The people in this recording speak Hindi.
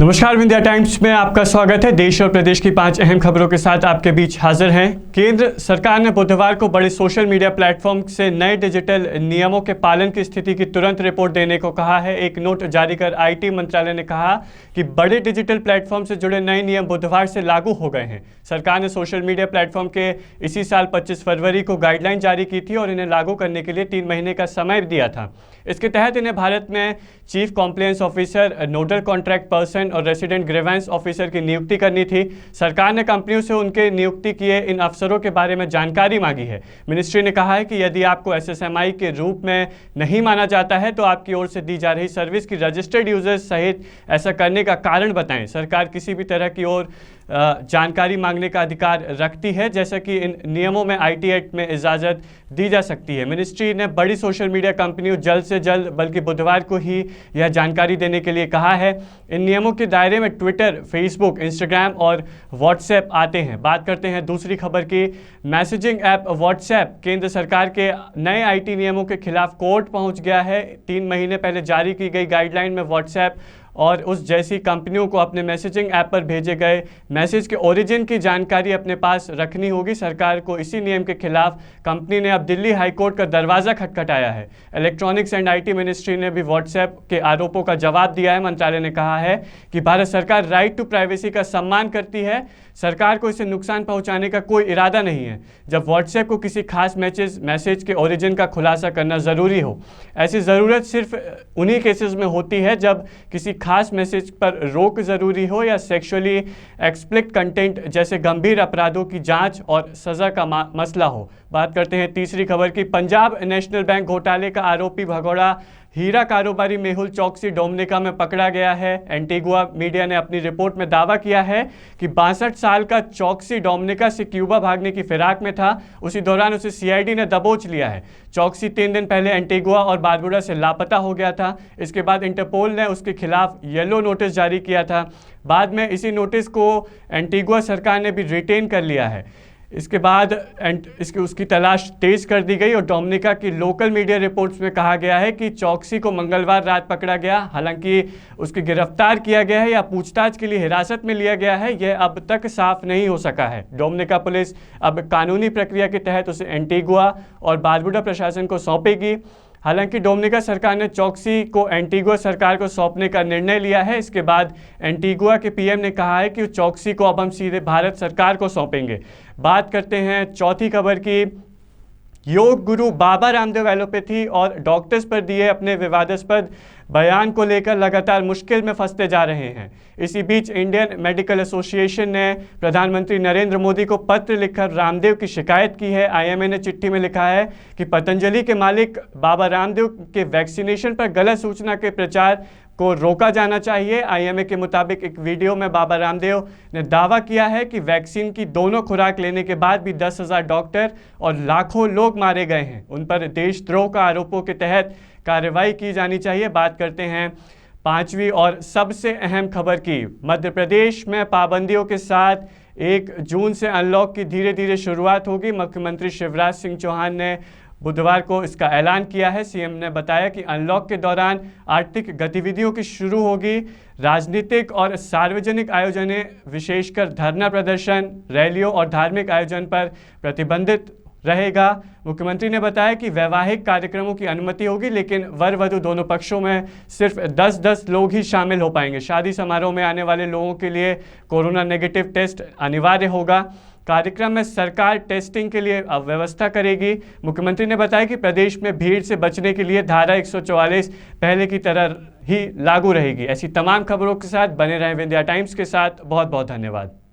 नमस्कार, विंध्या टाइम्स में आपका स्वागत है। देश और प्रदेश की 5 अहम खबरों के साथ आपके बीच हाजिर हैं। केंद्र सरकार ने बुधवार को बड़े सोशल मीडिया प्लेटफॉर्म से नए डिजिटल नियमों के पालन की स्थिति की तुरंत रिपोर्ट देने को कहा है। एक नोट जारी कर आईटी मंत्रालय ने कहा कि बड़े डिजिटल प्लेटफॉर्म से जुड़े नए नियम बुधवार से लागू हो गए हैं। सरकार ने सोशल मीडिया प्लेटफॉर्म के इसी साल 25 फरवरी को गाइडलाइन जारी की थी और इन्हें लागू करने के लिए 3 महीने का समय दिया था। इसके तहत इन्हें भारत में chief compliance officer, nodal contract person और रेसिडेंट ग्रीवेंस ऑफिसर की नियुक्ति करनी थी। सरकार ने कंपनियों से उनके नियुक्ति किए इन अफसरों के बारे में जानकारी मांगी है। मिनिस्ट्री ने कहा है कि यदि आपको एसएसएमआई के रूप में नहीं माना जाता है तो आपकी ओर से दी जा रही सर्विस की रजिस्टर्ड यूजर्स सहित ऐसा करने का कारण बताएं। सरकार किसी भी तरह की और जानकारी मांगने का अधिकार रखती है, जैसा कि इन नियमों में आईटी एक्ट में इजाज़त दी जा सकती है। मिनिस्ट्री ने बड़ी सोशल मीडिया कंपनियों जल्द से जल्द बल्कि बुधवार को ही यह जानकारी देने के लिए कहा है। इन नियमों के दायरे में ट्विटर, फेसबुक, इंस्टाग्राम और व्हाट्सएप आते हैं। बात करते हैं दूसरी खबर की। मैसेजिंग ऐप व्हाट्सएप केंद्र सरकार के नए आईटी नियमों के खिलाफ कोर्ट पहुंच गया है। 3 महीने पहले जारी की गई गाइडलाइन में व्हाट्सएप और उस जैसी कंपनियों को अपने मैसेजिंग ऐप पर भेजे गए मैसेज के ओरिजिन की जानकारी अपने पास रखनी होगी। सरकार को इसी नियम के खिलाफ कंपनी ने अब दिल्ली हाईकोर्ट का दरवाज़ा खटखटाया है। इलेक्ट्रॉनिक्स एंड आईटी मिनिस्ट्री ने भी व्हाट्सएप के आरोपों का जवाब दिया है। मंत्रालय ने कहा है कि भारत सरकार राइट टू प्राइवेसी का सम्मान करती है। सरकार को इसे नुकसान पहुंचाने का कोई इरादा नहीं है। जब व्हाट्सएप को किसी खास मैसेज के ओरिजिन का खुलासा करना ज़रूरी हो, ऐसी ज़रूरत सिर्फ उन्हीं केसेस में होती है जब किसी खास मैसेज पर रोक ज़रूरी हो या सेक्सुअली एक्सप्लिसिट कंटेंट जैसे गंभीर अपराधों की जांच और सज़ा का मसला हो। बात करते हैं तीसरी खबर की। पंजाब नेशनल बैंक घोटाले का आरोपी भगोड़ा हीरा कारोबारी मेहुल चौकसी डोमिनिका में पकड़ा गया है। एंटीगुआ मीडिया ने अपनी रिपोर्ट में दावा किया है कि 62 साल का चौकसी डोमिनिका से क्यूबा भागने की फिराक में था। उसी दौरान उसे सीआईडी ने दबोच लिया है। चौकसी 3 दिन पहले एंटीगुआ और बारबुडा से लापता हो गया था। इसके बाद इंटरपोल ने उसके खिलाफ येलो नोटिस जारी किया था। बाद में इसी नोटिस को एंटीगुआ सरकार ने भी रिटेन कर लिया है। इसके बाद उसकी तलाश तेज कर दी गई और डोमिनिका की लोकल मीडिया रिपोर्ट्स में कहा गया है कि चौकसी को मंगलवार रात पकड़ा गया। हालांकि उसकी गिरफ्तार किया गया है या पूछताछ के लिए हिरासत में लिया गया है, यह अब तक साफ नहीं हो सका है। डोमिनिका पुलिस अब कानूनी प्रक्रिया के तहत उसे एंटीगुआ और बारबुडा प्रशासन को सौंपेगी। हालांकि डोमिनिका सरकार ने चौकसी को एंटीगुआ सरकार को सौंपने का निर्णय लिया है। इसके बाद एंटीगुआ के पीएम ने कहा है कि चौकसी को अब हम सीधे भारत सरकार को सौंपेंगे। बात करते हैं चौथी खबर की। योग गुरु बाबा रामदेव एलोपैथी और डॉक्टर्स पर दिए अपने विवादास्पद बयान को लेकर लगातार मुश्किल में फंसते जा रहे हैं। इसी बीच इंडियन मेडिकल एसोसिएशन ने प्रधानमंत्री नरेंद्र मोदी को पत्र लिखकर रामदेव की शिकायत की है। आईएमए ने चिट्ठी में लिखा है कि पतंजलि के मालिक बाबा रामदेव के वैक्सीनेशन पर गलत सूचना के प्रचार को रोका जाना चाहिए। आईएमए के मुताबिक एक वीडियो में बाबा रामदेव ने दावा किया है कि वैक्सीन की दोनों खुराक लेने के बाद भी 10,000 डॉक्टर और लाखों लोग मारे गए हैं। उन पर देशद्रोह का आरोपों के तहत कार्रवाई की जानी चाहिए। बात करते हैं 5वीं और सबसे अहम खबर की। मध्य प्रदेश में पाबंदियों के साथ 1 जून से अनलॉक की धीरे धीरे शुरुआत होगी। मुख्यमंत्री शिवराज सिंह चौहान ने बुधवार को इसका ऐलान किया है। सीएम ने बताया कि अनलॉक के दौरान आर्थिक गतिविधियों की शुरू होगी। राजनीतिक और सार्वजनिक आयोजनें, विशेषकर धरना प्रदर्शन, रैलियों और धार्मिक आयोजन पर प्रतिबंधित रहेगा। मुख्यमंत्री ने बताया कि वैवाहिक कार्यक्रमों की अनुमति होगी, लेकिन वर वधू दोनों पक्षों में सिर्फ 10-10 लोग ही शामिल हो पाएंगे। शादी समारोह में आने वाले लोगों के लिए कोरोना नेगेटिव टेस्ट अनिवार्य होगा। कार्यक्रम में सरकार टेस्टिंग के लिए व्यवस्था करेगी। मुख्यमंत्री ने बताया कि प्रदेश में भीड़ से बचने के लिए धारा 144 पहले की तरह ही लागू रहेगी। ऐसी तमाम खबरों के साथ बने रहें विंध्या टाइम्स के साथ। बहुत बहुत धन्यवाद।